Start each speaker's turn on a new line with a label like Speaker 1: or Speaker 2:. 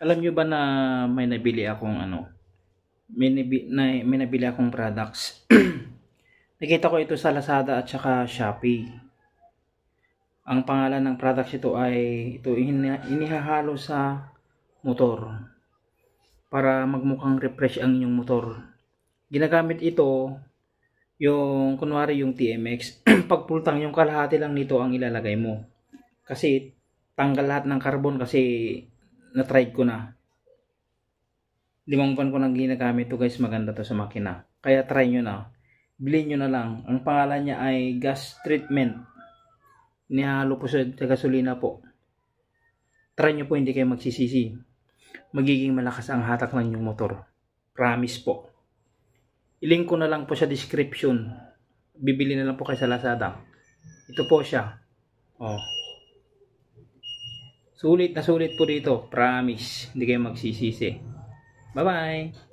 Speaker 1: Alam nyo ba na may nabili akong may nabili akong products. Nakita ko ito sa Lazada at saka Shopee. Ang pangalan ng products ito ay inihahalo sa motor para magmukhang refresh ang inyong motor. Ginagamit ito yung kunwari yung TMX. Pag pultang yung kalahati lang nito ang ilalagay mo. Kasi tanggal lahat ng carbon kasi na-try ko na. 5 buwan ko nang ginagamit to guys, maganda to sa makina. Kaya try nyo na. Bilhin nyo na lang. Ang pangalan niya ay gas treatment. Nihalo po sa gasolina po. Try nyo po, hindi kayo magsisisi. Magiging malakas ang hatak ng inyong motor. Promise po. I-link ko na lang po sa description. Bibili na lang po kayo sa Lazada. Ito po siya. Oh. Sulit na sulit po dito. Promise. Hindi kayo magsisisi. Bye-bye!